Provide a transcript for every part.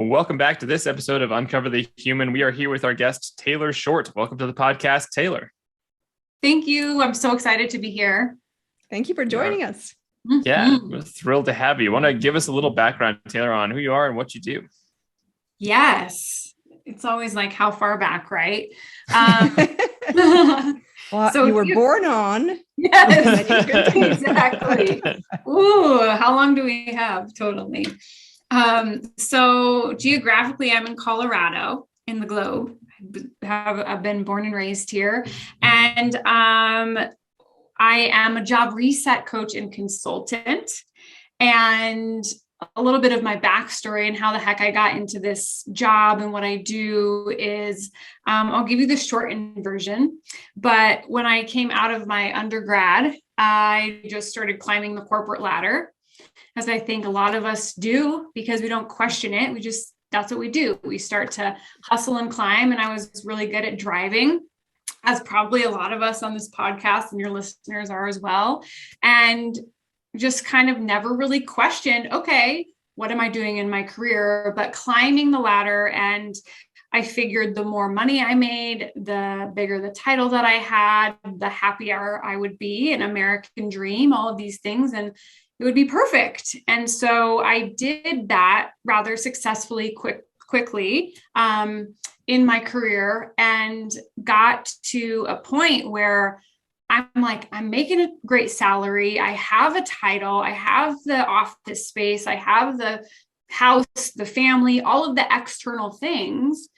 Welcome back to this episode of Uncover the Human. We are here with our guest, Taylor Short. Welcome to the podcast, Taylor. Thank you. I'm so excited to be here. Thank you for joining us. Yeah, we're thrilled to have you. Want to give us a little background, Taylor, on who you are and what you do? Yes. It's always like, how far back, right? Well, so you were born on. Yes, exactly. Ooh, how long do we have? Totally. So geographically, I'm in Colorado in the globe. I've been born and raised here. And I am a job reset coach and consultant. And a little bit of my backstory and how the heck I got into this job and what I do is, I'll give you the shortened version. But when I came out of my undergrad, I just started climbing the corporate ladder, as I think a lot of us do, because we don't question it. That's what we do. We start to hustle and climb. And I was really good at driving, as probably a lot of us on this podcast and your listeners are as well. And just kind of never really questioned, okay, what am I doing in my career? But climbing the ladder, and I figured the more money I made, the bigger the title that I had, the happier I would be, an American dream, all of these things. And it would be perfect. And so I did that rather successfully, quickly in my career, and got to a point where I'm like, I'm making a great salary. I have a title. I have the office space. I have the house, the family, all of the external things.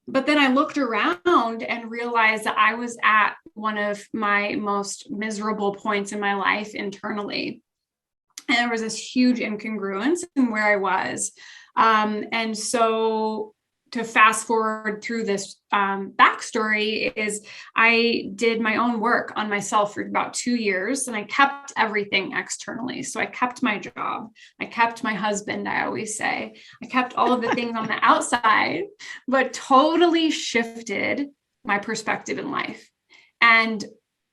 But then I looked around and realized that I was at one of my most miserable points in my life internally. And there was this huge incongruence in where I was. And so to fast forward through this backstory is I did my own work on myself for about 2 years, and I kept everything externally. So I kept my job. I kept my husband, I always say. I kept all of the things on the outside, but totally shifted my perspective in life. And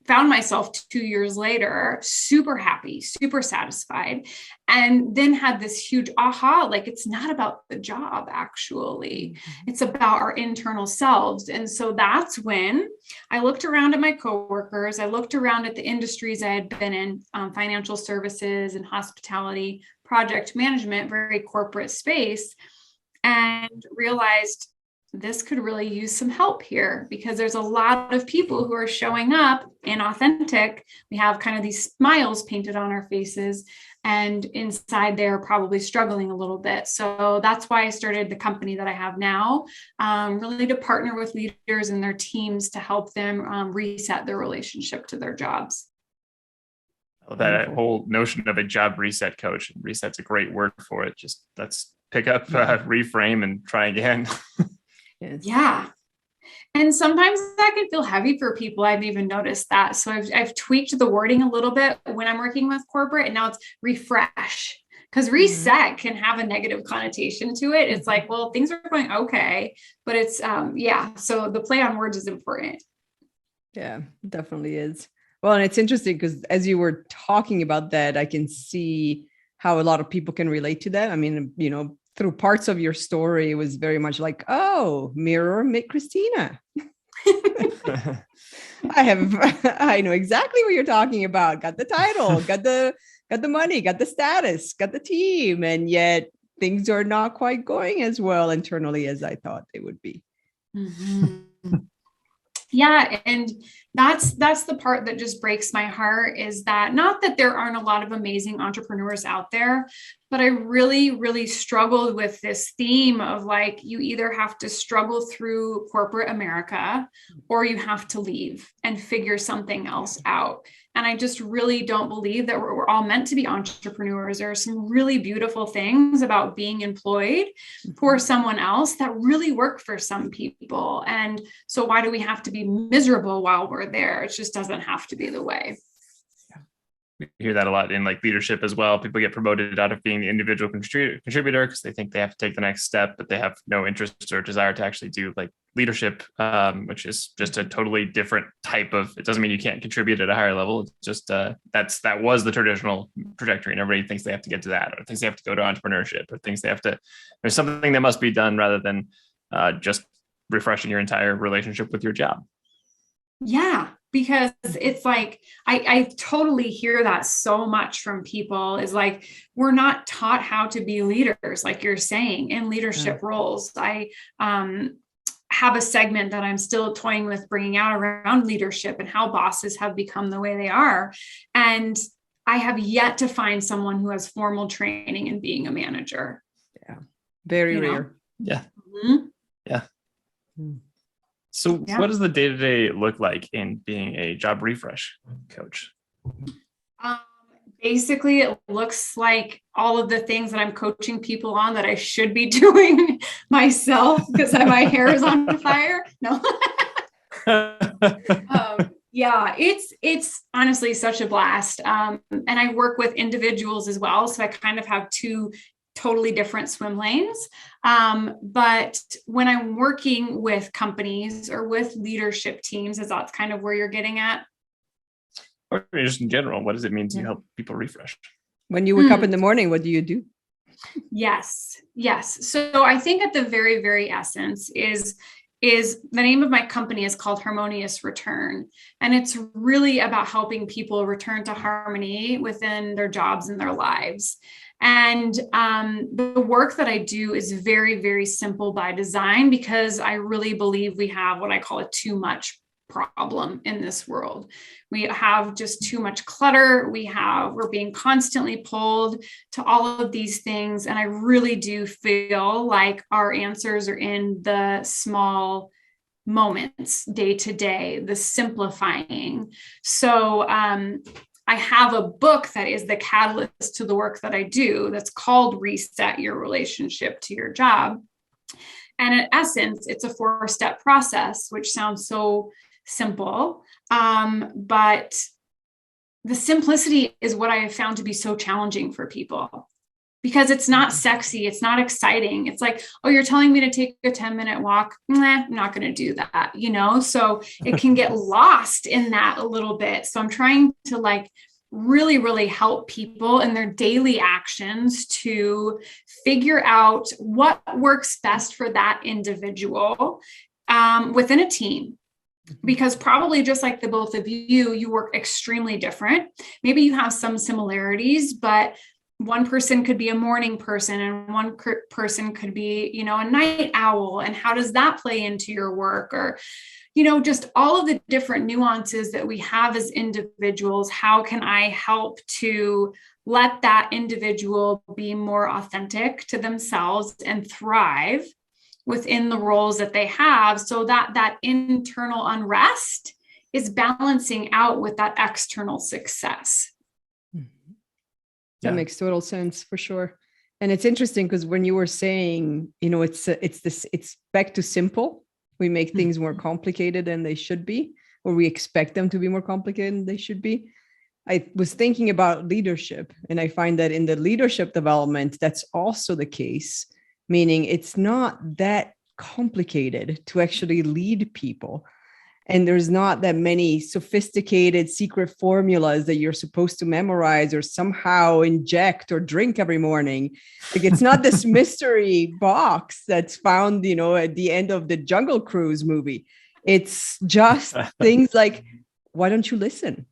found myself 2 years later, super happy, super satisfied, and then had this huge aha, like it's not about the job, actually. It's about our internal selves. And so that's when I looked around at my coworkers. I looked around at the industries I had been in, financial services and hospitality, project management, very corporate space, and realized this could really use some help here, because there's a lot of people who are showing up inauthentic. We have kind of these smiles painted on our faces, and inside they're probably struggling a little bit. So that's why I started the company that I have now, really to partner with leaders and their teams to help them reset their relationship to their jobs. That whole notion of a job reset coach, reset's a great word for it. Just let's pick up, reframe, and try again. Yes. Yeah. And sometimes that can feel heavy for people. I've even noticed that. So I've tweaked the wording a little bit when I'm working with corporate, and now it's refresh, because reset can have a negative connotation to it. It's like, well, things are going okay, but it's, so the play on words is important. Yeah, definitely is. Well, and it's interesting because as you were talking about that, I can see how a lot of people can relate to that. I mean, through parts of your story, it was very much like, oh, mirror Christina. I know exactly what you're talking about. Got the title, got the money, got the status, got the team. And yet things are not quite going as well internally as I thought they would be. Mm-hmm. Yeah. And that's the part that just breaks my heart, is that not that there aren't a lot of amazing entrepreneurs out there, but I really, really struggled with this theme of like, you either have to struggle through corporate America or you have to leave and figure something else out. And I just really don't believe that we're all meant to be entrepreneurs. There are some really beautiful things about being employed for someone else that really work for some people. And so why do we have to be miserable while we're there? It just doesn't have to be the way. We hear that a lot in like leadership as well. People get promoted out of being the individual contributor because they think they have to take the next step, but they have no interest or desire to actually do like leadership, which is just a totally different type of, it doesn't mean you can't contribute at a higher level. It's just that was the traditional trajectory, and everybody thinks they have to get to that, or thinks they have to go to entrepreneurship, or thinks they have to, there's something that must be done rather than just refreshing your entire relationship with your job. Yeah, because it's like, I totally hear that so much from people, is like, we're not taught how to be leaders, like you're saying, in leadership roles. I have a segment that I'm still toying with bringing out around leadership and how bosses have become the way they are. And I have yet to find someone who has formal training in being a manager. Yeah, very rare. Yeah. Mm-hmm. Yeah. So what does the day-to-day look like in being a job refresh coach? Basically, it looks like all of the things that I'm coaching people on that I should be doing myself because my hair is on fire. No. Yeah, it's honestly such a blast. And I work with individuals as well. So I kind of have two totally different swim lanes. But when I'm working with companies or with leadership teams, as that's kind of where you're getting at. Or just in general, what does it mean to help people refresh? When you wake up in the morning, what do you do? Yes. So I think at the very, very essence is the name of my company is called Harmonious Return. And it's really about helping people return to harmony within their jobs and their lives. And the work that I do is very, very simple by design, because I really believe we have what I call a too much problem in this world. We have just too much clutter. We're being constantly pulled to all of these things. And I really do feel like our answers are in the small moments, day to day, the simplifying. So, I have a book that is the catalyst to the work that I do that's called Reset Your Relationship to Your Job. And in essence, it's a 4-step process, which sounds so simple. But the simplicity is what I have found to be so challenging for people, because it's not sexy. It's not exciting. It's like, oh, you're telling me to take a 10-minute walk. I'm not going to do that, so it can get lost in that a little bit. So I'm trying to really, really help people in their daily actions to figure out what works best for that individual within a team. Because probably just like the both of you work extremely different. Maybe you have some similarities, but one person could be a morning person and one person could be, a night owl. And how does that play into your work? Or, just all of the different nuances that we have as individuals. How can I help to let that individual be more authentic to themselves and thrive within the roles that they have, so that internal unrest is balancing out with that external success? That makes total sense, for sure. And it's interesting because when you were saying, it's back to simple. We make things more complicated than they should be, or we expect them to be more complicated than they should be. I was thinking about leadership, and I find that in the leadership development, that's also the case. Meaning it's not that complicated to actually lead people. And there's not that many sophisticated secret formulas that you're supposed to memorize or somehow inject or drink every morning. Like, it's not this mystery box that's found, at the end of the Jungle Cruise movie. It's just things like, why don't you listen?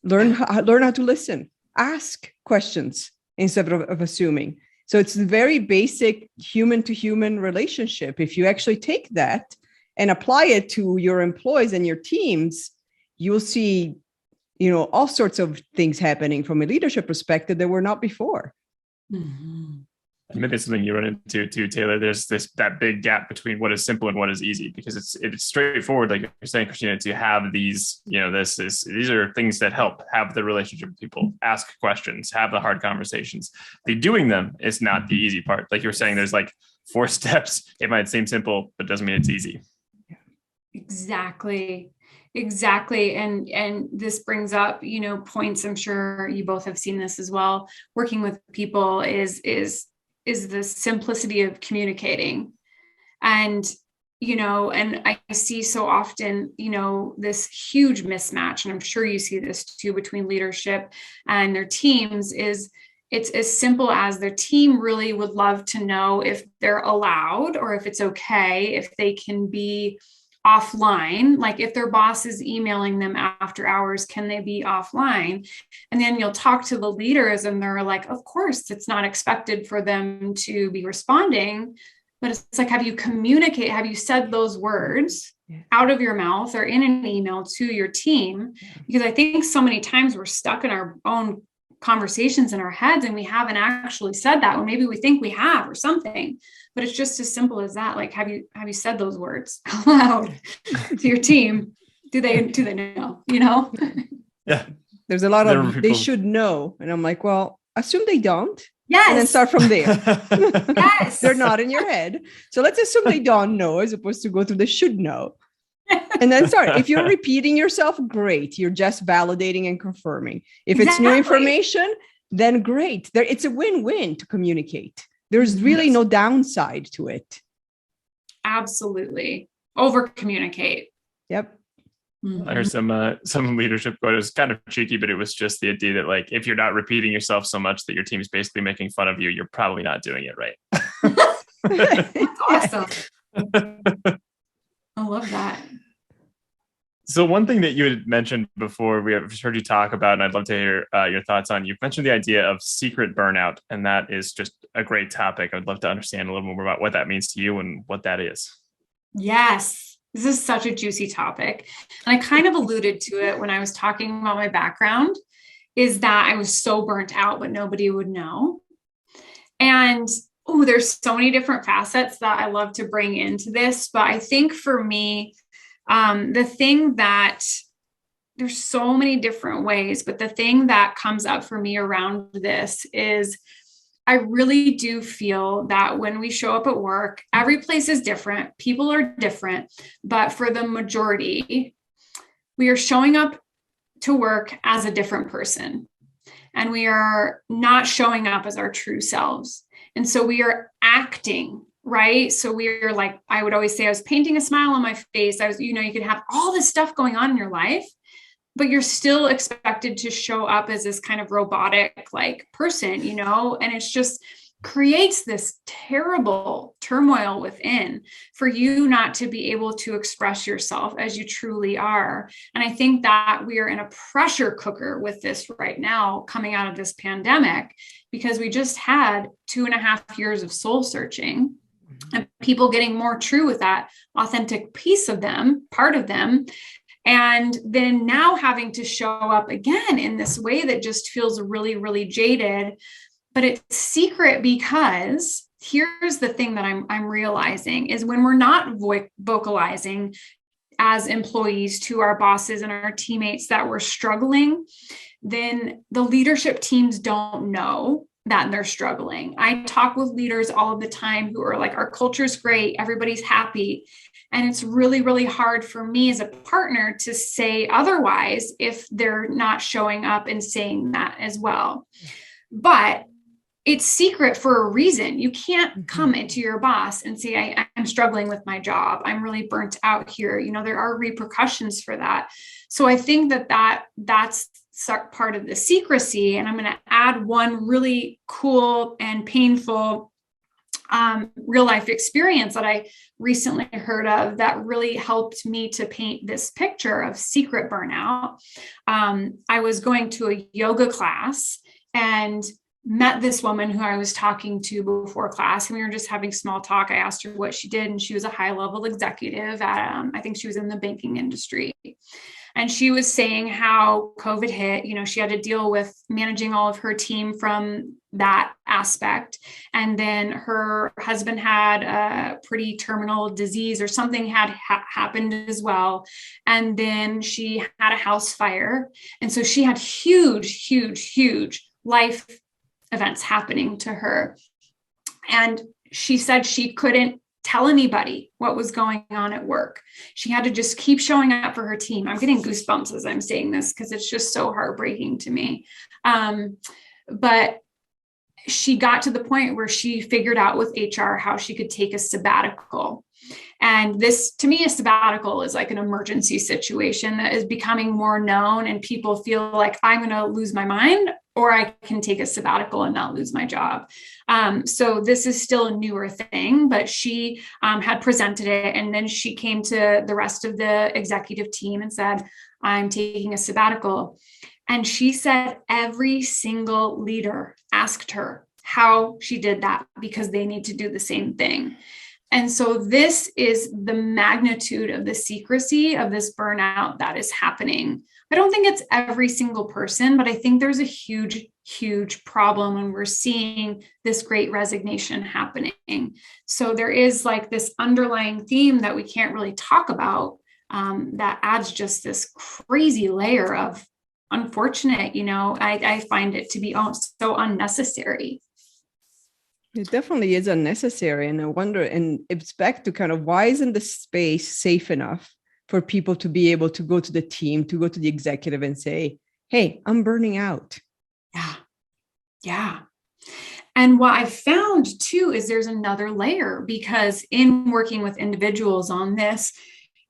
Learn how to listen. Ask questions instead of assuming. So it's a very basic human to human relationship. If you actually take that and apply it to your employees and your teams, you'll see, all sorts of things happening from a leadership perspective that were not before. Mm-hmm. And maybe it's something you run into too, Taylor. There's that big gap between what is simple and what is easy, because it's straightforward, like you're saying, Christina, to have these, these are things that help have the relationship with people, ask questions, have the hard conversations. The doing them is not the easy part. Like you were saying, there's 4 steps. It might seem simple, but doesn't mean it's easy. Exactly. And this brings up, points. I'm sure you both have seen this as well. Working with people is the simplicity of communicating. And, and I see so often, this huge mismatch, and I'm sure you see this too, between leadership and their teams. Is it's as simple as their team really would love to know if they're allowed, or if it's okay, if they can be offline. Like if their boss is emailing them after hours, can they be offline? And then you'll talk to the leaders and they're like, of course, it's not expected for them to be responding. But it's like, have you said those words out of your mouth or in an email to your team? Because I think so many times we're stuck in our own conversations in our heads and we haven't actually said that, or maybe we think we have or something, but it's just as simple as that. Like, have you said those words out loud to your team? Do they know, Yeah. There's a lot of, they should know. And I'm like, well, assume they don't. Yes. And then start from there. Yes. They're not in your head. So let's assume they don't know, as opposed to go through the should know. And then start. If you're repeating yourself, great. You're just validating and confirming. If it's new information, then great. It's a win-win to communicate. There's really no downside to it. Absolutely. Over communicate. Yep. I heard some leadership quote. It was kind of cheeky, but it was just the idea that, like, if you're not repeating yourself so much that your team is basically making fun of you, you're probably not doing it right. That's awesome. I love that. So one thing that you had mentioned before, we have heard you talk about, and I'd love to hear your thoughts on, you've mentioned the idea of secret burnout, and that is just a great topic. I'd love to understand a little more about what that means to you and what that is. Yes, this is such a juicy topic. And I kind of alluded to it when I was talking about my background, is that I was so burnt out, but nobody would know. And there's so many different facets that I love to bring into this. But I think for me, the thing that there's so many different ways, but the thing that comes up for me around this is I really do feel that when we show up at work, every place is different. People are different, but for the majority, we are showing up to work as a different person, and we are not showing up as our true selves. And so we are acting, right? So we're like, I would always say I was painting a smile on my face. You could have all this stuff going on in your life, but you're still expected to show up as this kind of robotic like person, and it's just creates this terrible turmoil within for you not to be able to express yourself as you truly are. And I think that we are in a pressure cooker with this right now, coming out of this pandemic, because we just had 2.5 years of soul searching and people getting more true with that authentic piece of them, part of them. And then now having to show up again in this way that just feels really, really jaded. But it's secret, because here's the thing that I'm realizing is when we're not vocalizing as employees to our bosses and our teammates that we're struggling, then the leadership teams don't know that they're struggling. I talk with leaders all of the time who are like, our culture's great, everybody's happy. And it's really, really hard for me as a partner to say otherwise if they're not showing up and saying that as well. But it's secret for a reason. You can't come into your boss and say, I'm struggling with my job. I'm really burnt out here. There are repercussions for that. So I think that's part of the secrecy. And I'm going to add one really cool and painful real life experience that I recently heard of that really helped me to paint this picture of secret burnout. I was going to a yoga class and met this woman who I was talking to before class, and we were just having small talk. I asked her what she did, and she was a high-level executive at, I think she was in the banking industry. And she was saying how COVID hit, she had to deal with managing all of her team from that aspect. And then her husband had a pretty terminal disease or something had happened as well. And then she had a house fire. And so she had huge, huge, huge life events happening to her. And she said she couldn't tell anybody what was going on at work. She had to just keep showing up for her team. I'm getting goosebumps as I'm saying this because it's just so heartbreaking to me. But she got to the point where she figured out with HR how she could take a sabbatical. And this, to me, a sabbatical is like an emergency situation that is becoming more known, and people feel like I'm going to lose my mind, or I can take a sabbatical and not lose my job. So this is still a newer thing, but she had presented it. And then she came to the rest of the executive team and said, I'm taking a sabbatical. And she said every single leader asked her how she did that, because they need to do the same thing. And so this is the magnitude of the secrecy of this burnout that is happening. I don't think it's every single person, but I think there's a huge, huge problem when we're seeing this great resignation happening. So there is like this underlying theme that we can't really talk about, that adds just this crazy layer of unfortunate, I find it to be so unnecessary. It definitely is unnecessary. And I wonder, and it's back to kind of, why isn't the space safe enough for people to be able to go to the team, to go to the executive and say, hey, I'm burning out. Yeah. Yeah. And what I've found too, is there's another layer, because in working with individuals on this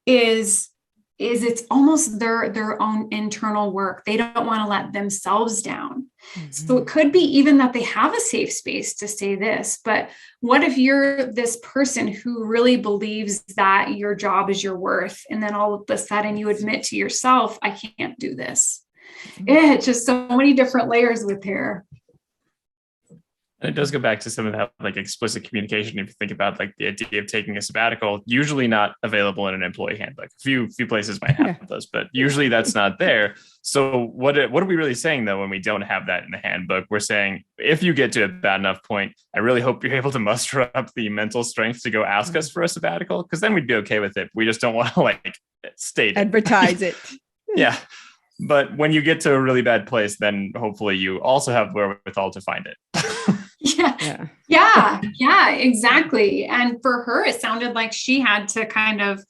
is it's almost their own internal work. They don't want to let themselves down. Mm-hmm. So it could be even that they have a safe space to say this, but what if you're this person who really believes that your job is your worth, and then all of a sudden you admit to yourself, I can't do this. Mm-hmm. It's just so many different layers with here. And it does go back to some of that like explicit communication. If you think about like the idea of taking a sabbatical, usually not available in an employee handbook. A few places might have those, but usually that's not there. So what are we really saying though when we don't have that in the handbook? We're saying if you get to a bad enough point, I really hope you're able to muster up the mental strength to go ask us for a sabbatical, because then we'd be okay with it. We just don't want to like state it. Advertise it. Yeah. But when you get to a really bad place, then hopefully you also have wherewithal to find it. Yeah, exactly. And for her, it sounded like she had to kind of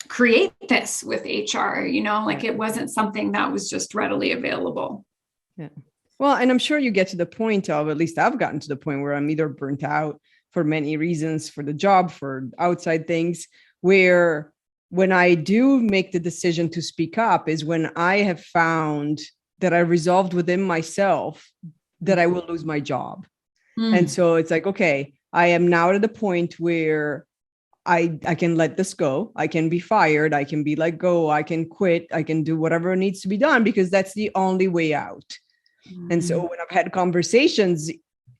create this with HR, like it wasn't something that was just readily available. Yeah. Well, and I'm sure you get to the point of, at least I've gotten to the point where I'm either burnt out for many reasons, for the job, for outside things, where when I do make the decision to speak up is when I have found that I resolved within myself that I will lose my job. And so it's like, okay, I am now at the point where I can let this go. I can be fired. I can be let go. I can quit. I can do whatever needs to be done, because that's the only way out. And so when I've had conversations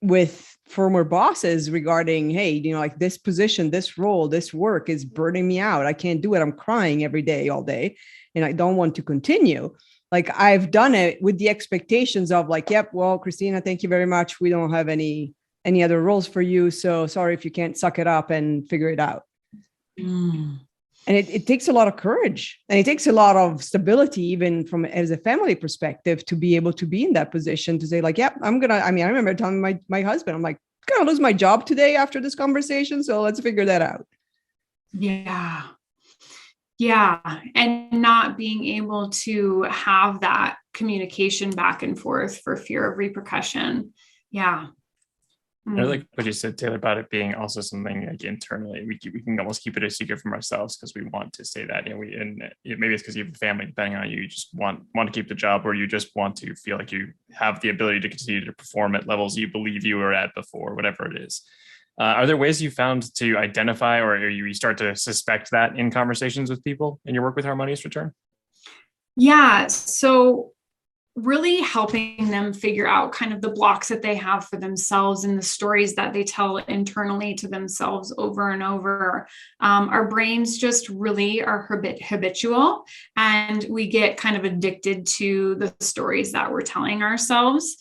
with former bosses regarding, hey, like this position, this role, this work is burning me out. I can't do it. I'm crying every day, all day, and I don't want to continue. Like I've done it with the expectations of like, yep, well, Christina, thank you very much. We don't have any other roles for you. So sorry if you can't suck it up and figure it out. And it takes a lot of courage, and it takes a lot of stability, even from as a family perspective, to be able to be in that position to say like, yep, I remember telling my husband, I'm like, I'm going to lose my job today after this conversation. So let's figure that out. Yeah. And not being able to have that communication back and forth for fear of repercussion. Yeah. I like what you said, Taylor, about it being also something like internally, we can almost keep it a secret from ourselves because we want to say that. Maybe it's because you have a family depending on you. You just want to keep the job, or you just want to feel like you have the ability to continue to perform at levels you believe you were at before, whatever it is. Are there ways you found to identify, or you start to suspect that in conversations with people in your work with Harmonious Return? Yeah. So really helping them figure out kind of the blocks that they have for themselves and the stories that they tell internally to themselves over and over. Our brains just really are habitual, and we get kind of addicted to the stories that we're telling ourselves.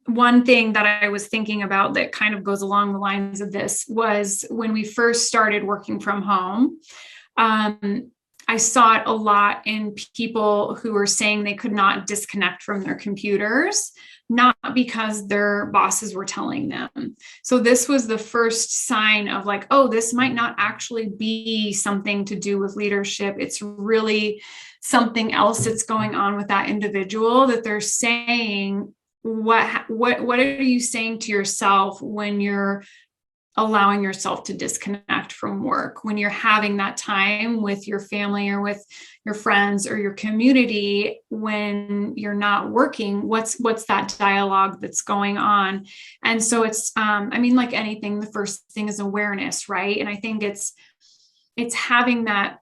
One thing that I was thinking about that kind of goes along the lines of this was when we first started working from home. I saw it a lot in people who were saying they could not disconnect from their computers, not because their bosses were telling them. So this was the first sign of like, oh, this might not actually be something to do with leadership. It's really something else that's going on with that individual, that they're saying what are you saying to yourself when you're allowing yourself to disconnect from work, when you're having that time with your family or with your friends or your community, when you're not working, what's that dialogue that's going on? And so it's, like anything, the first thing is awareness, right? And I think it's having that.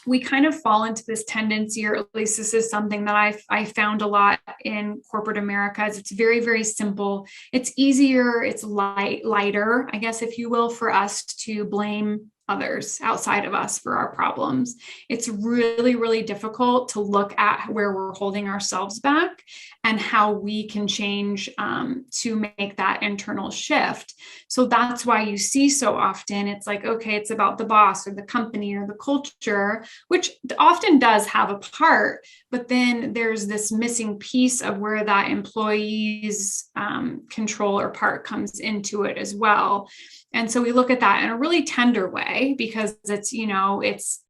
We kind of fall into this tendency, or at least this is something that I found a lot in corporate America, is it's very, very simple. It's easier, it's lighter, I guess, if you will, for us to blame others outside of us for our problems. It's really, really difficult to look at where we're holding ourselves back and how we can change to make that internal shift. So that's why you see so often it's like, okay, it's about the boss or the company or the culture, which often does have a part, but then there's this missing piece of where that employee's control or part comes into it as well. And so we look at that in a really tender way, because it's,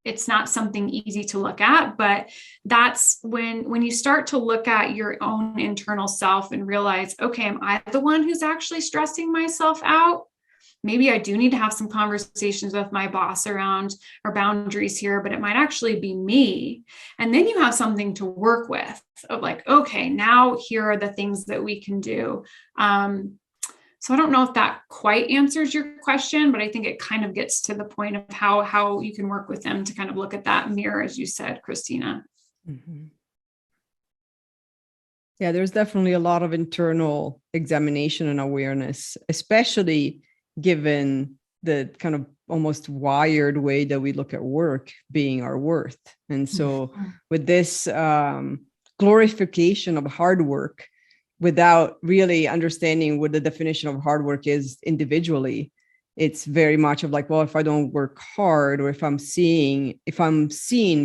it's not something easy to look at, but that's when you start to look at your own internal self and realize, okay, am I the one who's actually stressing myself out? Maybe I do need to have some conversations with my boss around our boundaries here, but it might actually be me. And then you have something to work with of like, okay, now here are the things that we can do. So I don't know if that quite answers your question, but I think it kind of gets to the point of how you can work with them to kind of look at that mirror, as you said, Christina. Mm-hmm. Yeah, there's definitely a lot of internal examination and awareness, especially given the kind of almost wired way that we look at work being our worth. And so with this glorification of hard work, without really understanding what the definition of hard work is individually, it's very much of like, well, if I don't work hard, or if I'm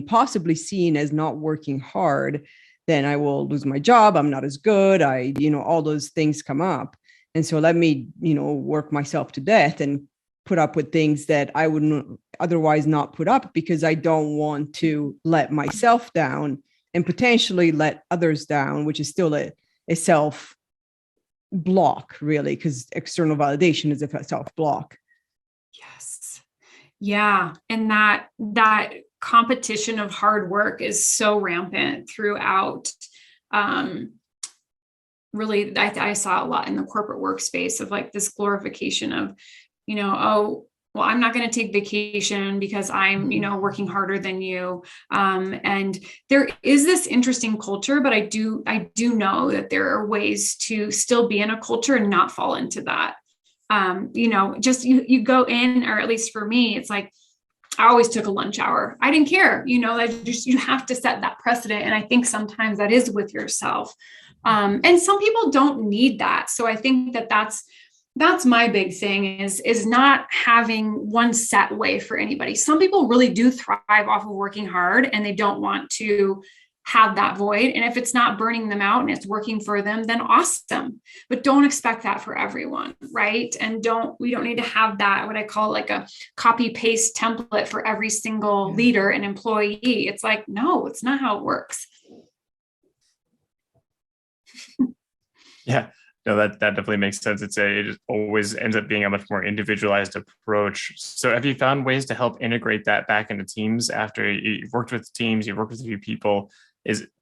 possibly seen as not working hard, then I will lose my job. I'm not as good. All those things come up. And so let me, work myself to death and put up with things that I wouldn't otherwise not put up, because I don't want to let myself down and potentially let others down, which is still a self block, really, because external validation is a self block. Yes. Yeah. And that competition of hard work is so rampant throughout. Really, I saw a lot in the corporate workspace of like this glorification of, oh, well, I'm not going to take vacation because I'm, working harder than you. And there is this interesting culture, but I do know that there are ways to still be in a culture and not fall into that. Just you go in, or at least for me, it's like, I always took a lunch hour. I didn't care, you have to set that precedent. And I think sometimes that is with yourself. And some people don't need that. So I think that's my big thing is not having one set way for anybody. Some people really do thrive off of working hard, and they don't want to have that void. And if it's not burning them out and it's working for them, then awesome. But don't expect that for everyone, right? And we don't need to have that, what I call like a copy paste template for every single leader and employee. It's like, no, it's not how it works. Yeah. No, that definitely makes sense. It always ends up being a much more individualized approach. So have you found ways to help integrate that back into teams after you've worked with teams, you've worked with a few people?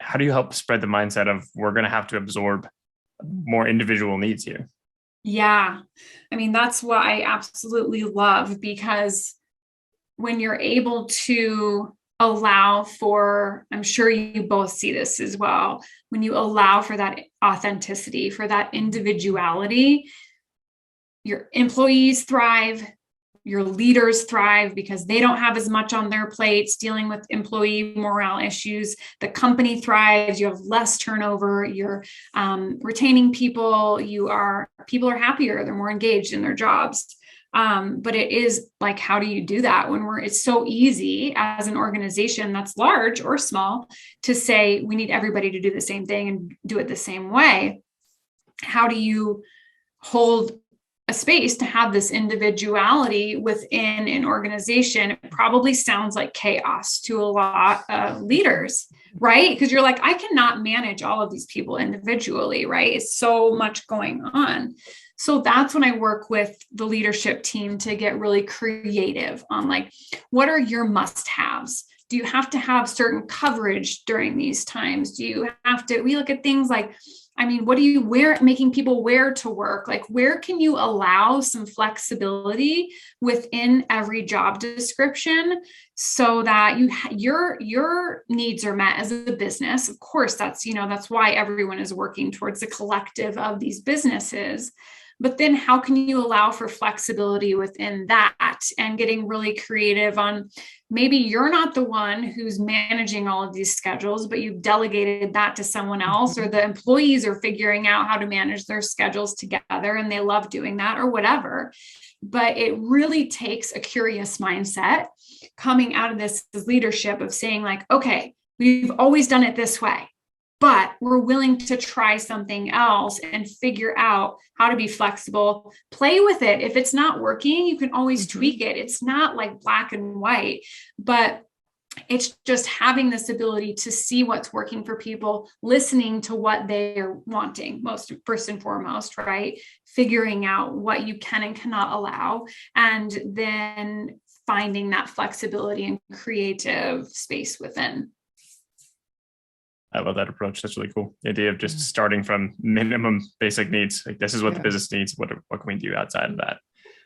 How do you help spread the mindset of we're going to have to absorb more individual needs here? Yeah. That's what I absolutely love, because when you're able to allow for, I'm sure you both see this as well, when you allow for that authenticity, for that individuality, your employees thrive, your leaders thrive, because they don't have as much on their plates dealing with employee morale issues. The company thrives, you have less turnover, you're retaining people, people are happier, they're more engaged in their jobs. But it is like, how do you do that when it's so easy as an organization that's large or small to say, we need everybody to do the same thing and do it the same way? How do you hold a space to have this individuality within an organization? It probably sounds like chaos to a lot of leaders. right? Because you're like, I cannot manage all of these people individually, right? It's so much going on. So that's when I work with the leadership team to get really creative on like, what are your must-haves? Do you have to have certain coverage during these times? Do you have to, we look at things like, I mean, what do you wear, making people wear to work? Like, where can you allow some flexibility within every job description so that your needs are met as a business? Of course, that's, that's why everyone is working towards the collective of these businesses. But then how can you allow for flexibility within that and getting really creative on maybe you're not the one who's managing all of these schedules, but you've delegated that to someone else, or the employees are figuring out how to manage their schedules together and they love doing that or whatever. But it really takes a curious mindset coming out of this leadership of saying like, okay, we've always done it this way, but we're willing to try something else and figure out how to be flexible, play with it. If it's not working, you can always tweak it. It's not like black and white, but it's just having this ability to see what's working for people, listening to what they're wanting most, first and foremost, right? Figuring out what you can and cannot allow, and then finding that flexibility and creative space within. I love that approach. That's really cool. The idea of just starting from minimum basic needs. Like, this is what the business needs. What can we do outside of that?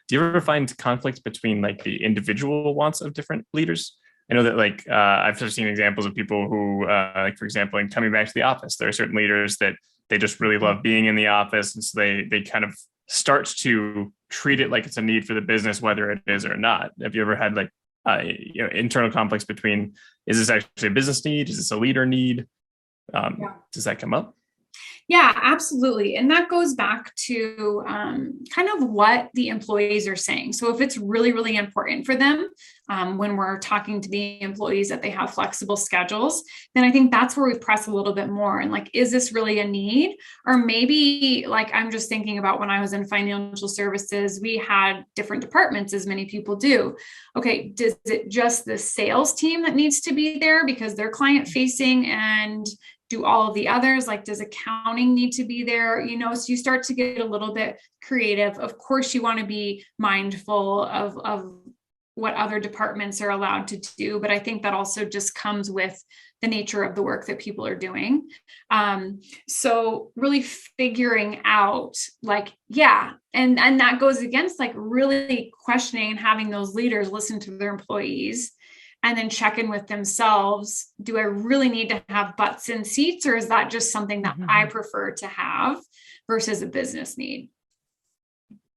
Do you ever find conflict between like the individual wants of different leaders? I know that like I've just seen examples of people who, like for example, in coming back to the office, there are certain leaders that they just really love being in the office, and so they kind of start to treat it like it's a need for the business, whether it is or not. Have you ever had like internal conflicts between, is this actually a business need? Is this a leader need? Does that come up? Yeah, absolutely. And that goes back to kind of what the employees are saying. So if it's really, really important for them, when we're talking to the employees that they have flexible schedules, then I think that's where we press a little bit more. And like, is this really a need? Or maybe like, I'm just thinking about when I was in financial services, we had different departments, as many people do. Okay, is it just the sales team that needs to be there because they're client facing, and do all of the others? Like, does accounting need to be there? So you start to get a little bit creative. Of course, you want to be mindful of what other departments are allowed to do. But I think that also just comes with the nature of the work that people are doing. So really figuring out like, and that goes against like really questioning and having those leaders listen to their employees, and then check in with themselves. Do I really need to have butts in seats, or is that just something that I prefer to have versus a business need?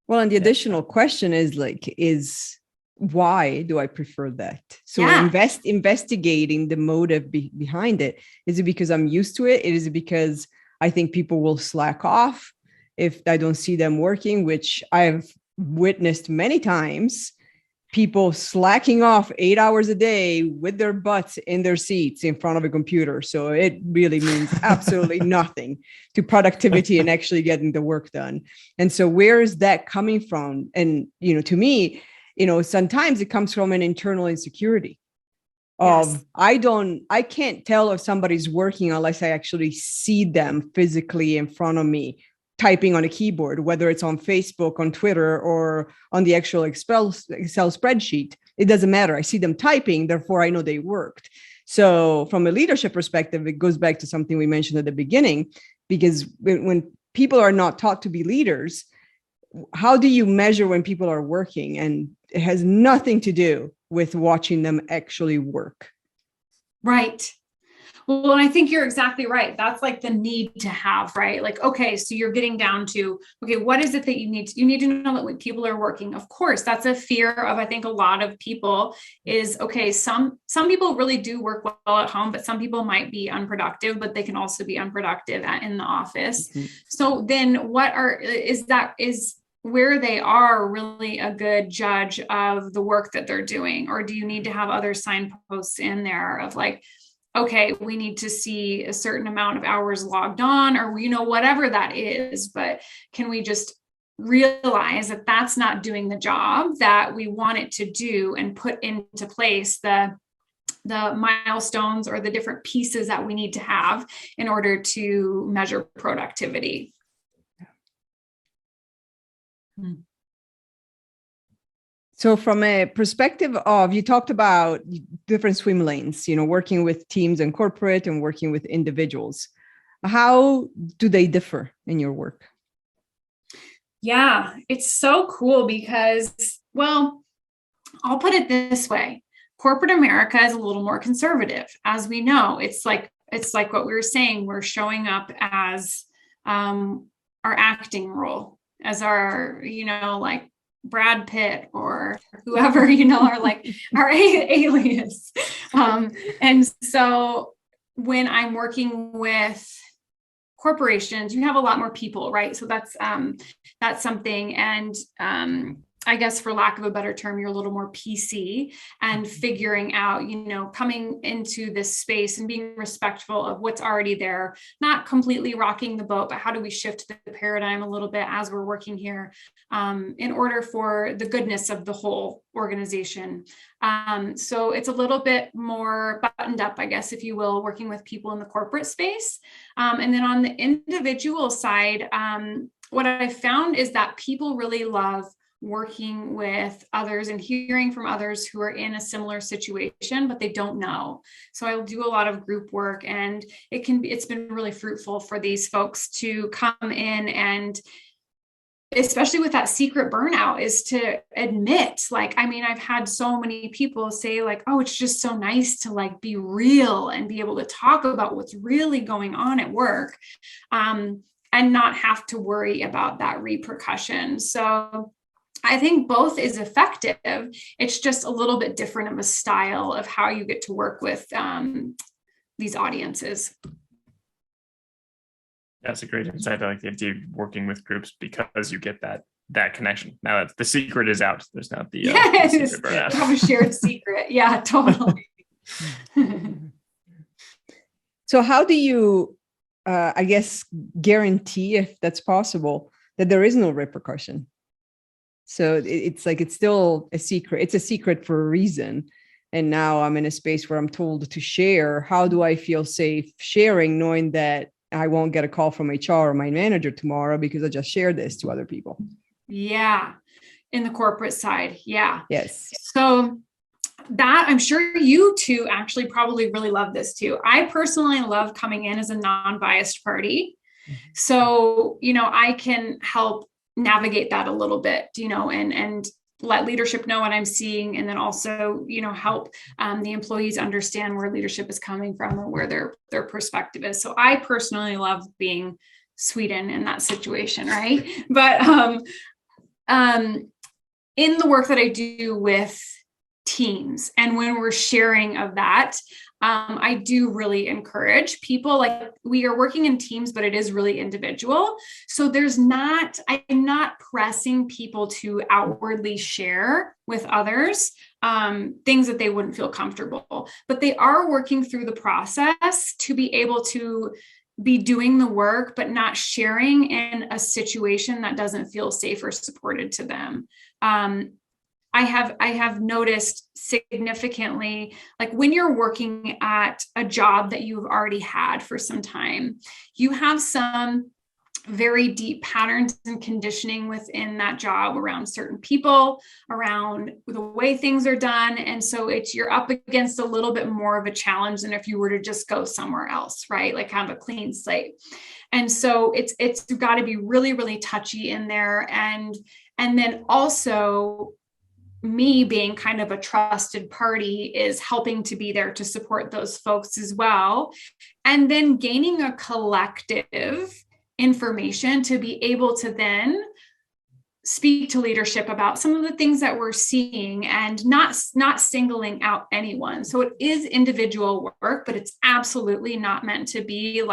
Well, and the additional question is why do I prefer that? So investigating the motive behind it. Is it because I'm used to it? Is it because I think people will slack off if I don't see them working, which I've witnessed many times? People slacking off 8 hours a day with their butts in their seats in front of a computer. So it really means absolutely nothing to productivity and actually getting the work done. And so where is that coming from? And, to me, sometimes it comes from an internal insecurity of, I can't tell if somebody's working unless I actually see them physically in front of me, typing on a keyboard, whether it's on Facebook, on Twitter, or on the actual Excel spreadsheet. It doesn't matter. I see them typing, therefore I know they worked. So from a leadership perspective, it goes back to something we mentioned at the beginning, because when people are not taught to be leaders, how do you measure when people are working? And it has nothing to do with watching them actually work. Right. Well, and I think you're exactly right. That's like the need to have, right? Like, okay, so you're getting down to, okay, what is it that you need? You need to know that when people are working. Of course, that's a fear of, I think, a lot of people is, okay, some people really do work well at home, but some people might be unproductive, but they can also be unproductive in the office. Mm-hmm. So then is where they are really a good judge of the work that they're doing? Or do you need to have other signposts in there of like, okay, we need to see a certain amount of hours logged on, or, whatever that is, but can we just realize that that's not doing the job that we want it to do, and put into place the milestones or the different pieces that we need to have in order to measure productivity. So from a perspective of, you talked about different swim lanes, working with teams and corporate and working with individuals. How do they differ in your work? Yeah, it's so cool because, well, I'll put it this way. Corporate America is a little more conservative. As we know, it's like what we were saying, we're showing up as our acting role, as our, like Brad Pitt or whoever, are like our alias. And so when I'm working with corporations, you have a lot more people, right? So that's something. And I guess for lack of a better term, you're a little more PC and figuring out, coming into this space and being respectful of what's already there, not completely rocking the boat, but how do we shift the paradigm a little bit as we're working here in order for the goodness of the whole organization. So it's a little bit more buttoned up, I guess, if you will, working with people in the corporate space. And then on the individual side, what I found is that people really love working with others and hearing from others who are in a similar situation, but they don't know. So I'll do a lot of group work, and it's been really fruitful for these folks to come in, and especially with that secret burnout, is to admit, I've had so many people say oh, it's just so nice to be real and be able to talk about what's really going on at work, and not have to worry about that repercussion. So I think both is effective. It's just a little bit different of a style of how you get to work with these audiences. That's a great insight. I like the idea of working with groups because you get that connection. Now that the secret is out, there's not the secret burnout. Have a shared secret. Yeah, totally. So how do you, I guess, guarantee, if that's possible, that there is no repercussion? So it's still a secret. It's a secret for a reason. And now I'm in a space where I'm told to share. How do I feel safe sharing, knowing that I won't get a call from HR or my manager tomorrow because I just shared this to other people? Yeah. In the corporate side. Yeah. Yes. So that, I'm sure you two actually probably really love this too. I personally love coming in as a non-biased party. So, I can help navigate that a little bit, and let leadership know what I'm seeing. And then also, help the employees understand where leadership is coming from or where their perspective is. So I personally love being Sweden in that situation. Right. But in the work that I do with teams, and when we're sharing of that, I do really encourage people, we are working in teams, but it is really individual. So I'm not pressing people to outwardly share with others things that they wouldn't feel comfortable, but they are working through the process to be able to be doing the work, but not sharing in a situation that doesn't feel safe or supported to them. I have noticed significantly, when you're working at a job that you've already had for some time, you have some very deep patterns and conditioning within that job around certain people, around the way things are done. And so you're up against a little bit more of a challenge than if you were to just go somewhere else, right? Kind of a clean slate. And so it's got to be really, really touchy in there. And then also, me being kind of a trusted party is helping to be there to support those folks as well. And then gaining a collective information to be able to then speak to leadership about some of the things that we're seeing, and not singling out anyone. So it is individual work, but it's absolutely not meant to be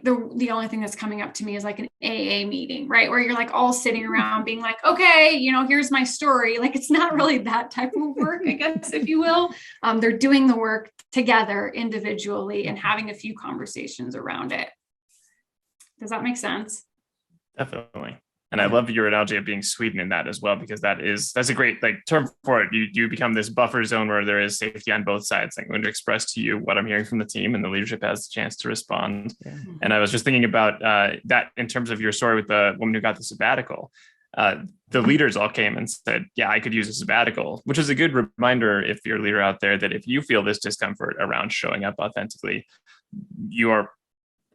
the only thing that's coming up to me is an AA meeting, right? Where you're all sitting around being okay, here's my story. It's not really that type of work, I guess, if you will. They're doing the work together individually and having a few conversations around it. Does that make sense? Definitely. And I love your analogy of being Sweden in that as well, because that's a great like term for it. You become this buffer zone where there is safety on both sides. I'm going to express to you what I'm hearing from the team, and the leadership has the chance to respond. Yeah. And I was just thinking about that in terms of your story with the woman who got the sabbatical. The leaders all came and said, yeah, I could use a sabbatical, which is a good reminder if you're a leader out there that if you feel this discomfort around showing up authentically, you are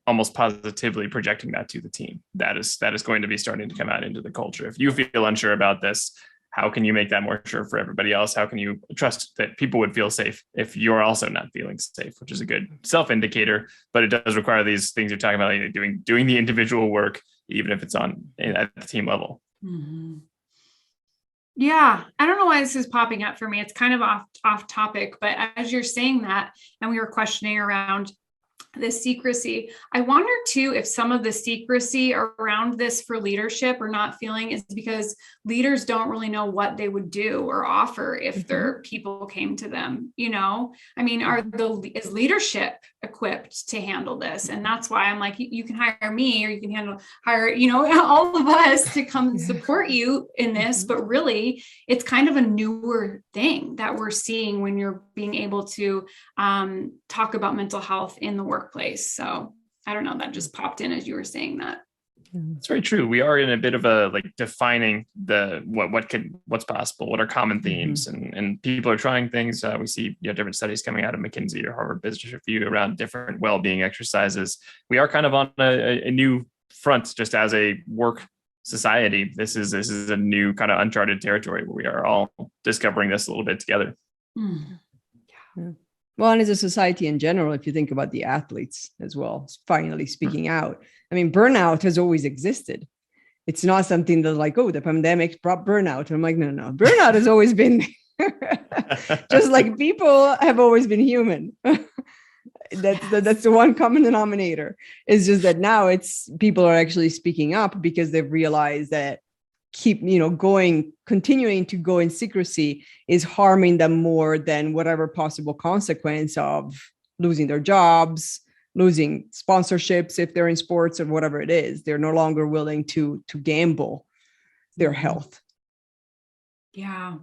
almost positively projecting that to the team. That is going to be starting to come out into the culture. If you feel unsure about this, how can you make that more sure for everybody else? How can you trust that people would feel safe if you're also not feeling safe, which is a good self-indicator, but it does require these things you're talking about, like doing the individual work, even if it's at the team level. Mm-hmm. Yeah, I don't know why this is popping up for me. It's kind of off topic, but as you're saying that, and we were questioning around the secrecy, I wonder too if some of the secrecy around this for leadership or not feeling is because leaders don't really know what they would do or offer if their people came to them. I mean, is leadership equipped to handle this? And that's why I'm like, you can hire me, or you can hire all of us to come and support you in this. But really, it's kind of a newer thing that we're seeing when you're being able to talk about mental health in the workplace. So I don't know, that just popped in as you were saying that. It's very true. We are in a bit of a defining what's possible, what are common themes, and people are trying things. We see different studies coming out of McKinsey or Harvard Business Review around different well-being exercises. We are kind of on a new front, just as a work society. This is a new kind of uncharted territory where we are all discovering this a little bit together. Yeah. Well, and as a society in general, if you think about the athletes as well, finally speaking out. I mean, burnout has always existed. It's not something that the pandemic brought burnout. I'm like, no. Burnout has always been just like people have always been human. That's the one common denominator. It's just that now people are actually speaking up because they've realized that continuing to go in secrecy is harming them more than whatever possible consequence of losing their jobs, losing sponsorships if they're in sports or whatever it is. They're no longer willing to gamble their health. Yeah.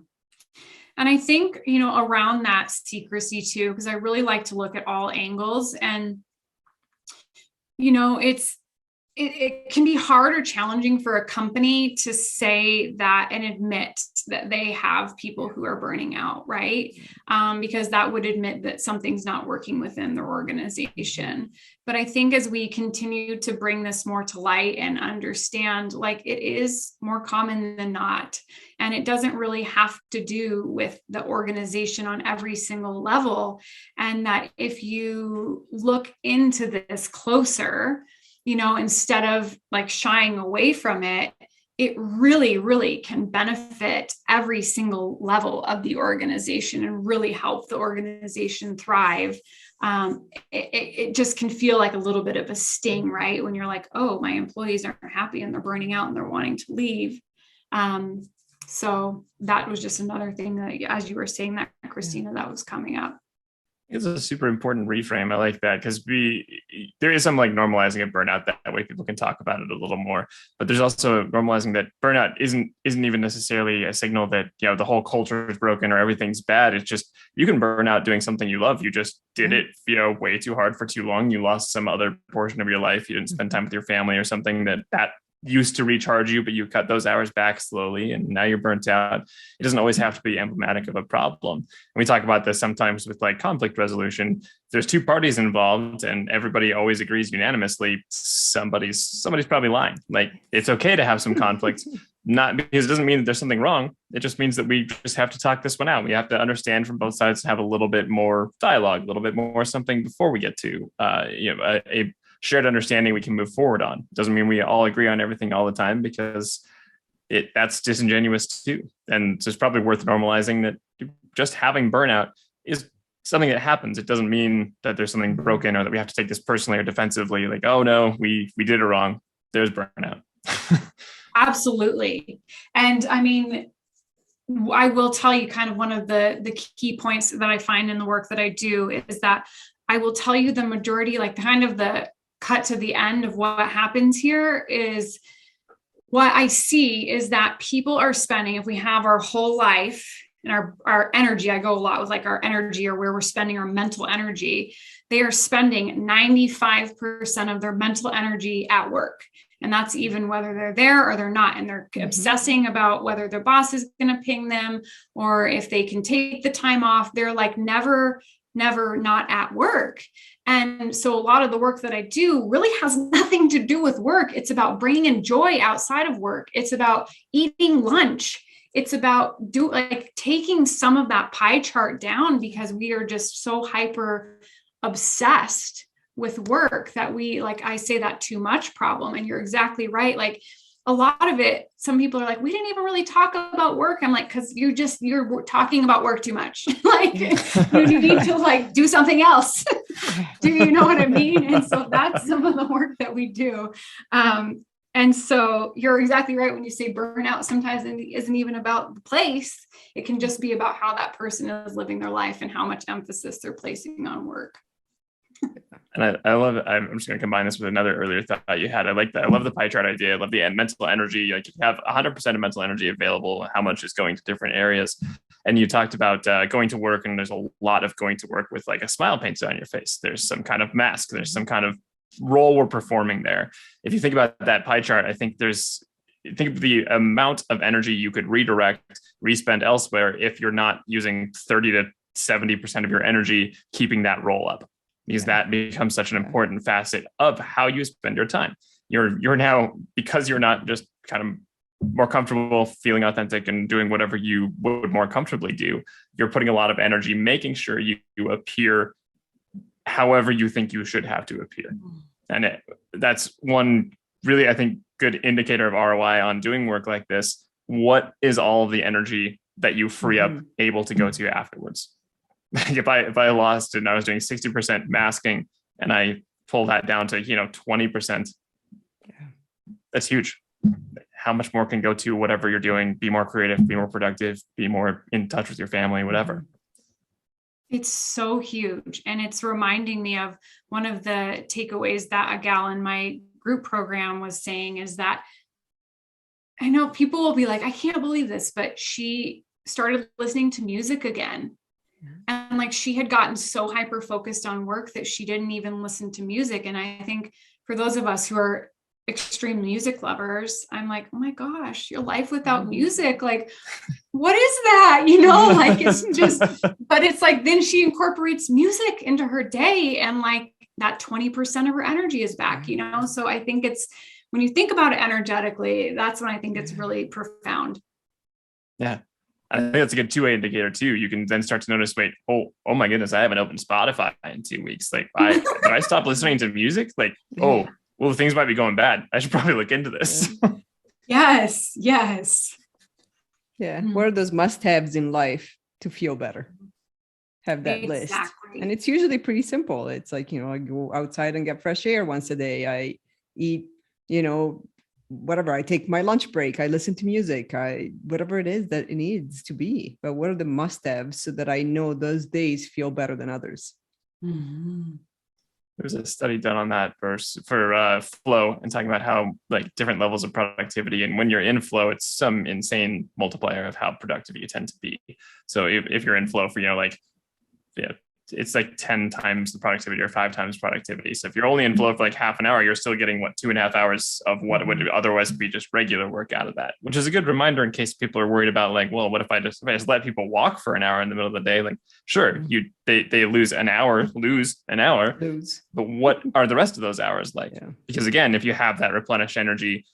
And I think, around that secrecy too, because I really like to look at all angles, and, it can be hard or challenging for a company to say that and admit that they have people who are burning out, right? Because that would admit that something's not working within their organization. But I think as we continue to bring this more to light and understand, it is more common than not. And it doesn't really have to do with the organization on every single level. And that if you look into this closer, instead of shying away from it, it really, really can benefit every single level of the organization and really help the organization thrive. It just can feel like a little bit of a sting, right? When you're like, oh, my employees aren't happy and they're burning out and they're wanting to leave. So that was just another thing that, as you were saying that, Christina, that was coming up. It's a super important reframe. I like that, because there is some normalizing of burnout. That way people can talk about it a little more. But there's also normalizing that burnout isn't even necessarily a signal that the whole culture is broken or everything's bad. It's just you can burn out doing something you love. You just did it way too hard for too long. You lost some other portion of your life. You didn't spend time with your family or something that used to recharge you, but you cut those hours back slowly and now you're burnt out. It doesn't always have to be emblematic of a problem. And we talk about this sometimes with conflict resolution. There's two parties involved and everybody always agrees unanimously. Somebody's probably lying. It's okay to have some conflict, not because it doesn't mean that there's something wrong. It just means that we just have to talk this one out. We have to understand from both sides, have a little bit more dialogue, a little bit more something before we get to a shared understanding we can move forward on. Doesn't mean we all agree on everything all the time, because that's disingenuous too. And so it's probably worth normalizing that just having burnout is something that happens. It doesn't mean that there's something broken or that we have to take this personally or defensively, oh no, we did it wrong. There's burnout. Absolutely. And I mean, I will tell you kind of one of the key points that I find in the work that I do is that I will tell you the majority, kind of the cut to the end of what happens here is what I see is that people are spending, if we have our whole life and our energy, I go a lot with like our energy or where we're spending our mental energy, they are spending 95% of their mental energy at work. And that's even whether they're there or they're not. And they're obsessing about whether their boss is going to ping them or if they can take the time off. They're like never not at work. And so a lot of the work that I do really has nothing to do with work. It's about bringing in joy outside of work. It's about eating lunch. It's about taking some of that pie chart down because we are just so hyper obsessed with work that we, like I say, that too much problem. And you're exactly right. Like a lot of it, some people are like, we didn't even really talk about work. I'm like, because you're talking about work too much. Like you need to like do something else. Do you know what I mean? And so that's some of the work that we do. And so you're exactly right when you say burnout sometimes it isn't even about the place. It can just be about how that person is living their life and how much emphasis they're placing on work. And I love it. I'm just going to combine this with another earlier thought you had. I like that. I love the pie chart idea. I love the mental energy. Like if you have 100% of mental energy available, how much is going to different areas? And you talked about going to work, and there's a lot of going to work with like a smile painted on your face. There's some kind of mask. There's some kind of role we're performing there. If you think about that pie chart, I think think of the amount of energy you could redirect, respend elsewhere if you're not using 30 to 70% of your energy keeping that role up. Because that becomes such an important facet of how you spend your time. You're now, because you're not just kind of more comfortable feeling authentic and doing whatever you would more comfortably do, you're putting a lot of energy making sure you appear however you think you should have to appear. And that's one really, I think, good indicator of ROI on doing work like this. What is all of the energy that you free up able to go to afterwards? If I lost and I was doing 60% masking and I pull that down to 20%, that's huge. How much more can go to whatever you're doing? Be more creative, be more productive, be more in touch with your family, whatever. It's so huge. And it's reminding me of one of the takeaways that a gal in my group program was saying is that I know people will be like, I can't believe this, but she started listening to music again. And like she had gotten so hyper focused on work that she didn't even listen to music. And I think for those of us who are extreme music lovers, I'm like, oh my gosh, your life without music, like what is that? Like it's just, but it's like then she incorporates music into her day and like that 20% of her energy is back, So I think it's when you think about it energetically, that's when I think it's really profound. Yeah. I think that's a good two-way indicator too. You can then start to notice, wait, oh my goodness, I haven't opened Spotify in 2 weeks. Like, did I stop listening to music? Like, well, things might be going bad. I should probably look into this. Yes. Yeah. What are those must-haves in life to feel better? Have that list. And it's usually pretty simple. It's like, I go outside and get fresh air once a day. I eat, whatever, I take my lunch break, I listen to music, whatever it is that it needs to be. But what are the must-haves so that I know those days feel better than others? There's a study done on that for flow and talking about how like different levels of productivity. And when you're in flow, it's some insane multiplier of how productive you tend to be. So if you're in flow for, it's like 10 times the productivity or 5 times productivity. So if you're only in flow for like half an hour, you're still getting 2.5 hours of what would otherwise be just regular work out of that, which is a good reminder in case people are worried about like, well, what if I just let people walk for an hour in the middle of the day? Like, sure, they lose an hour, but what are the rest of those hours like? Because again, if you have that replenished energy,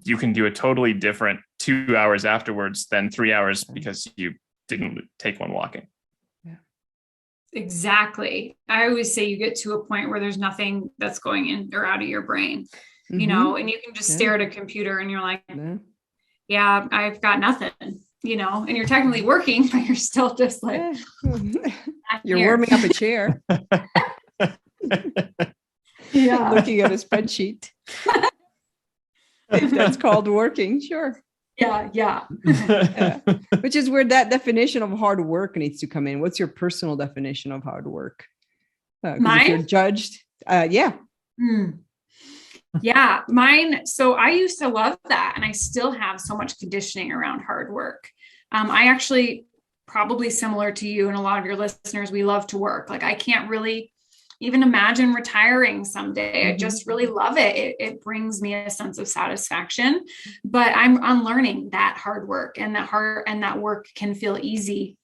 you can do a totally different 2 hours afterwards than 3 hours because you didn't take one walking. Exactly. I always say you get to a point where there's nothing that's going in or out of your brain, and you can just stare at a computer and you're like, yeah, I've got nothing, and you're technically working, but you're still just like, you're warming up a chair. Looking at a spreadsheet. If that's called working, sure. Yeah. Which is where that definition of hard work needs to come in. What's your personal definition of hard work? Mine? If you're judged, Yeah, mine. So I used to love that. And I still have so much conditioning around hard work. I actually, probably similar to you and a lot of your listeners, we love to work. Like I can't really even imagine retiring someday. I just really love it. It brings me a sense of satisfaction, but I'm unlearning that hard work, and that work can feel easy.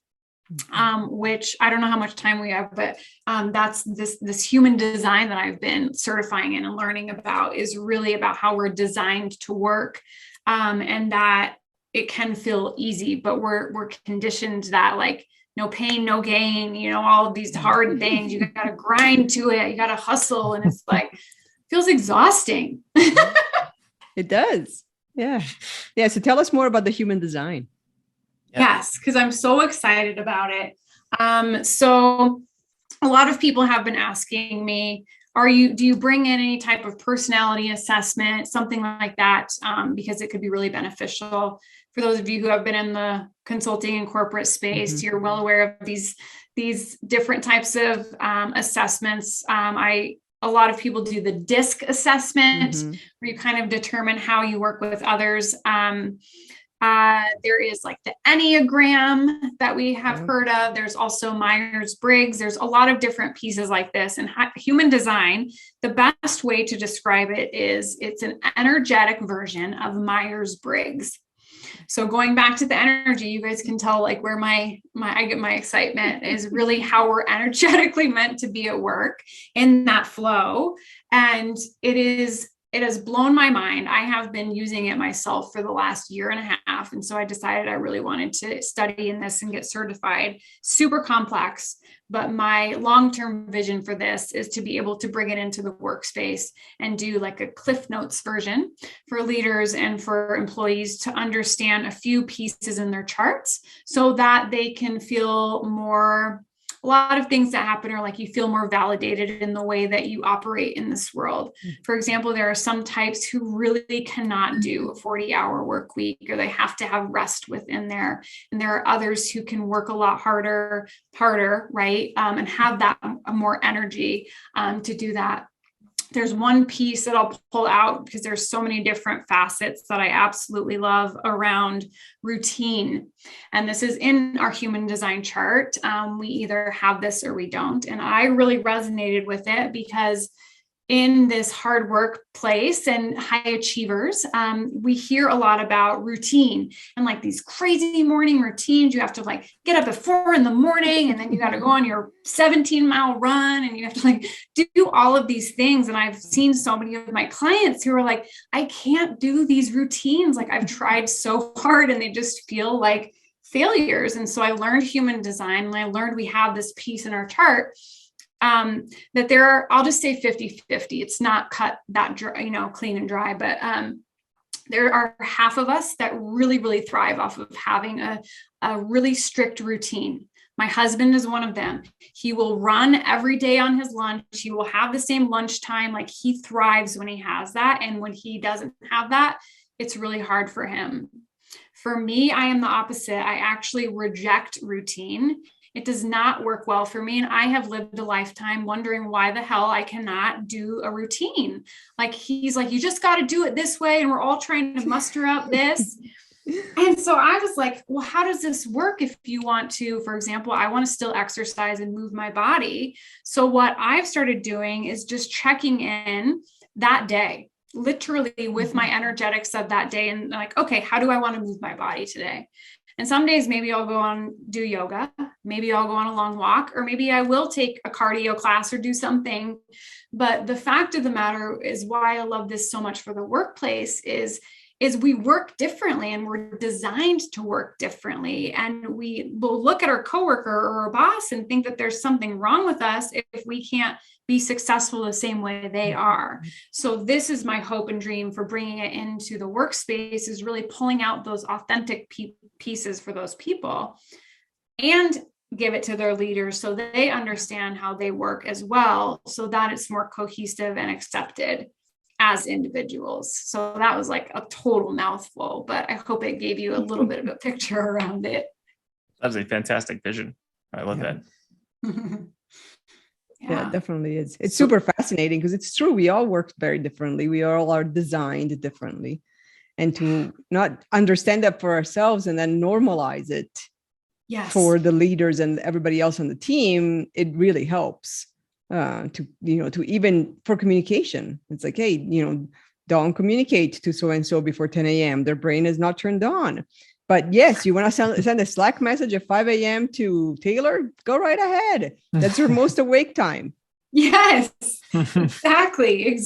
Which I don't know how much time we have, but that's this human design that I've been certifying in and learning about is really about how we're designed to work, and that it can feel easy, but we're conditioned that like no pain, no gain, all of these hard things. You got to grind to it. You got to hustle, and it's like feels exhausting. It does. Yeah. Yeah. So tell us more about the human design. Yes, because I'm so excited about it. So a lot of people have been asking me, do you bring in any type of personality assessment, something like that? Because it could be really beneficial for those of you who have been in the consulting and corporate space. You're well aware of these different types of assessments. A lot of people do the DISC assessment, where you kind of determine how you work with others. There is like the Enneagram that we have heard of. There's also Myers-Briggs. There's a lot of different pieces like this. And human design, the best way to describe it is it's an energetic version of Myers-Briggs. So going back to the energy, you guys can tell like where I get my excitement is really how we're energetically meant to be at work in that flow. And it has blown my mind. I have been using it myself for the last year and a half. And so I decided I really wanted to study in this and get certified. Super complex, but my long-term vision for this is to be able to bring it into the workspace and do like a Cliff Notes version for leaders and for employees to understand a few pieces in their charts so that they can feel more. A lot of things that happen are like you feel more validated in the way that you operate in this world. For example, there are some types who really cannot do a 40-hour work week, or they have to have rest within there. And there are others who can work a lot harder, right? And have that more energy to do that. There's one piece that I'll pull out because there's so many different facets that I absolutely love around routine. And this is in our human design chart. We either have this or we don't. And I really resonated with it because in this hard workplace and high achievers, we hear a lot about routine and like these crazy morning routines. You have to like get up at 4 a.m, and then you got to go on your 17-mile run, and you have to like do all of these things. And I've seen so many of my clients who are like, I can't do these routines. Like I've tried so hard and they just feel like failures. And so I learned human design, and I learned we have this piece in our chart that there are, I'll just say 50-50. It's not cut that dry, clean and dry, but there are half of us that really, really thrive off of having a really strict routine. My husband is one of them. He will run every day on his lunch. He will have the same lunchtime. Like he thrives when he has that. And when he doesn't have that, it's really hard for him. For me, I am the opposite. I actually reject routine. It does not work well for me. And I have lived a lifetime wondering why the hell I cannot do a routine. Like he's like, you just got to do it this way. And we're all trying to muster up this. And so I was like, well, how does this work if you want to, for example, I want to still exercise and move my body. So what I've started doing is just checking in that day, literally with my energetics of that day. And like, okay, how do I want to move my body today? And some days, maybe I'll go on, do yoga, maybe I'll go on a long walk, or maybe I will take a cardio class or do something. But the fact of the matter is why I love this so much for the workplace is we work differently, and we're designed to work differently. And we will look at our coworker or our boss and think that there's something wrong with us if we can't be successful the same way they are. So this is my hope and dream for bringing it into the workspace, is really pulling out those authentic pieces for those people and give it to their leaders so they understand how they work as well, so that it's more cohesive and accepted as individuals. So that was like a total mouthful, but I hope it gave you a little bit of a picture around it. That was a fantastic vision. I love that. Yeah, it definitely is. It's super fascinating because it's true. We all work very differently. We all are designed differently. And to not understand that for ourselves and then normalize it for the leaders and everybody else on the team, it really helps to even for communication. It's like, hey, don't communicate to so-and-so before 10 a.m. Their brain is not turned on. But yes, you want to send a Slack message at 5 a.m. to Taylor, go right ahead. That's your most awake time. Yes, exactly.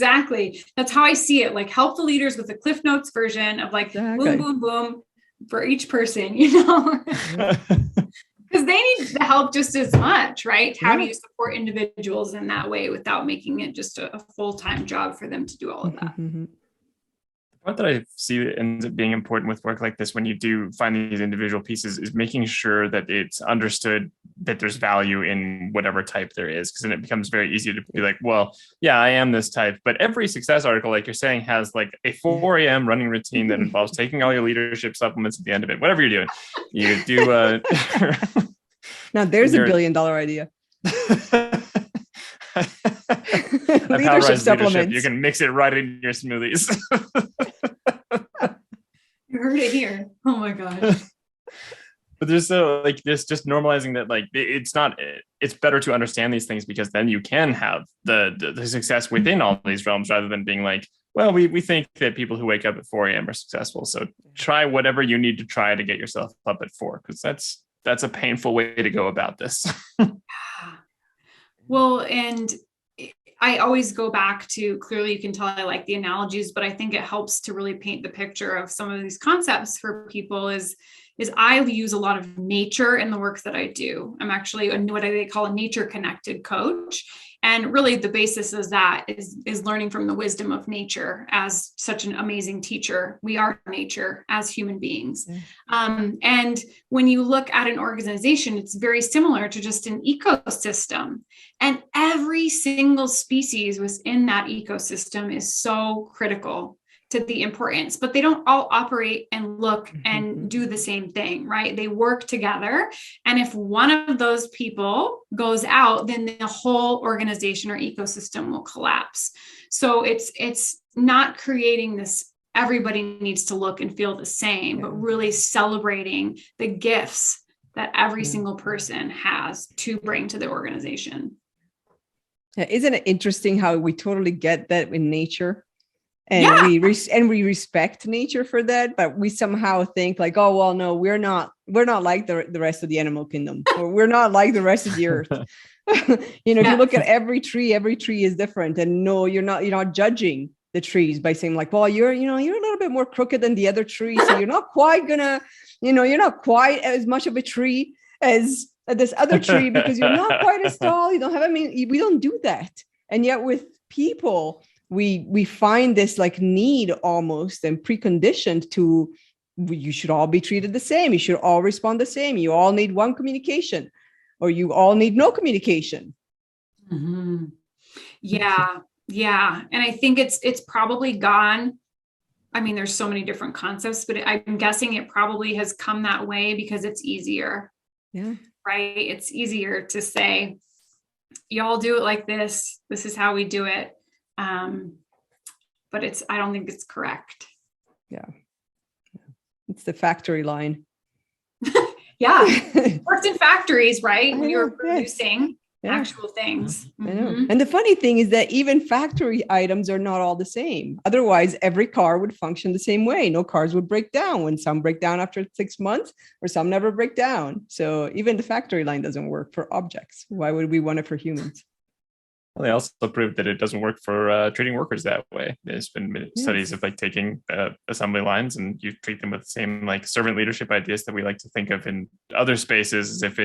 That's how I see it. Like, help the leaders with the Cliff Notes version of like boom, boom, boom for each person, because they need the help just as much, right? How do you support individuals in that way without making it just a full-time job for them to do all of that? Part that I see ends up being important with work like this when you do find these individual pieces is making sure that it's understood that there's value in whatever type there is, because then it becomes very easy to be like, well, yeah, I am this type, but every success article, like you're saying, has like a 4 a.m. running routine that involves taking all your leadership supplements at the end of it. Whatever you're doing, you do. Now there's $1 billion idea. Leadership supplements. You can mix it right in your smoothies. You heard it here. Oh my gosh. But there's just normalizing that, like, it's better to understand these things, because then you can have the success within all these realms, rather than being like, well, we think that people who wake up at 4 a.m. are successful. So try whatever you need to try to get yourself up at 4, because that's a painful way to go about this. Well, and I always go back to, clearly you can tell I like the analogies, but I think it helps to really paint the picture of some of these concepts for people is I use a lot of nature in the work that I do. I'm actually what they call a nature connected coach. And really the basis is learning from the wisdom of nature as such an amazing teacher. We are nature as human beings. And when you look at an organization, it's very similar to just an ecosystem. And every single species within that ecosystem is so critical to the importance, but they don't all operate and look and do the same thing, right? They work together. And if one of those people goes out, then the whole organization or ecosystem will collapse. So it's not creating this, everybody needs to look and feel the same, but really celebrating the gifts that every single person has to bring to the organization. Yeah, isn't it interesting how we totally get that in nature? And we respect nature for that, but we somehow think like, oh, well, no, we're not like the rest of the animal kingdom, or we're not like the rest of the earth. If you look at every tree is different. And no, you're not judging the trees by saying like, well, you're a little bit more crooked than the other trees. So you're not quite gonna, you're not quite as much of a tree as this other tree, because you're not quite as tall. You don't have, we don't do that. And yet with people, we find this like need almost and preconditioned to, you should all be treated the same. You should all respond the same. You all need one communication, or you all need no communication. Mm-hmm. Yeah. And I think it's probably gone. There's so many different concepts, but I'm guessing it probably has come that way because it's easier. Yeah. Right. It's easier to say, y'all do it like this. This is how we do it. But I don't think it's correct. Yeah. It's the factory line. Yeah. Worked in factories, right? When you're producing actual things. I know. And the funny thing is that even factory items are not all the same. Otherwise, every car would function the same way. No cars would break down. When some break down after 6 months, or some never break down. So even the factory line doesn't work for objects. Why would we want it for humans? Well, they also proved that it doesn't work for treating workers that way. There's been studies of like taking assembly lines, and you treat them with the same like servant leadership ideas that we like to think of in other spaces, as if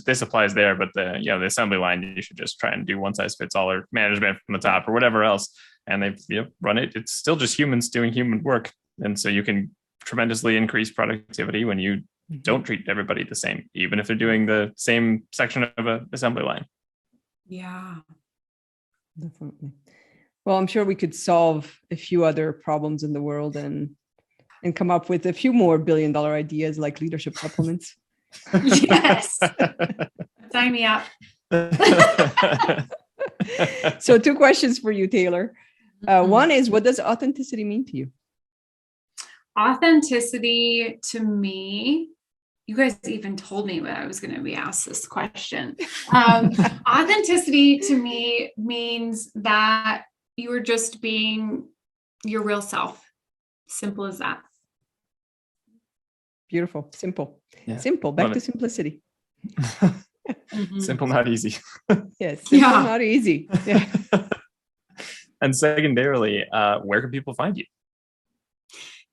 this applies there, but the assembly line, you should just try and do one size fits all, or management from the top, or whatever else. And they've run it. It's still just humans doing human work, and so you can tremendously increase productivity when you don't treat everybody the same, even if they're doing the same section of an assembly line. Yeah, definitely. Well, I'm sure we could solve a few other problems in the world and come up with a few more $1 billion ideas like leadership supplements. Yes. Sign me up. So 2 questions for you, Taylor. One is, what does authenticity mean to you? Authenticity to me, you guys even told me when I was going to be asked this question. Authenticity to me means that you are just being your real self. Simple as that. Beautiful. Simple. Yeah. Simple. Back Love to it. simplicity. Simple, not easy. Yes. Simple, Yeah. not easy. Yeah. And secondarily, where can people find you?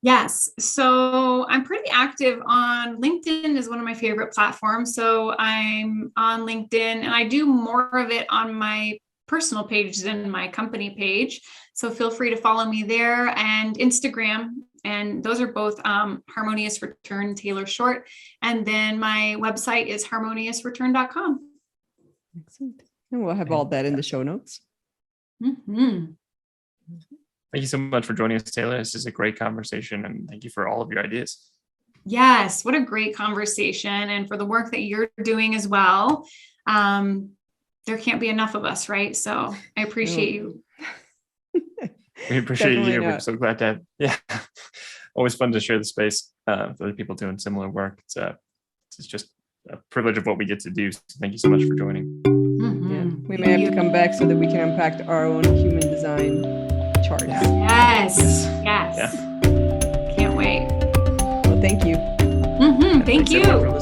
Yes. So I'm pretty active on LinkedIn is one of my favorite platforms. So I'm on LinkedIn and I do more of it on my personal page than my company page. So feel free to follow me there, and Instagram. And those are both Harmonious Return Taylor Short. And then my website is harmoniousreturn.com. Excellent. And we'll have all that in the show notes. Mm-hmm. Thank you so much for joining us, Taylor. This is a great conversation, and thank you for all of your ideas. Yes, what a great conversation, and for the work that you're doing as well. There can't be enough of us, right? So I appreciate you. We appreciate Definitely you. We're not. so glad to have, always fun to share the space with other people doing similar work. It's just a privilege of what we get to do. So thank you so much for joining. Mm-hmm. Yeah. We may have to come back so that we can unpack our own human design charts. Yes. Yeah. Can't wait. Well, thank you. Thank Thanks, everyone, for you. listening.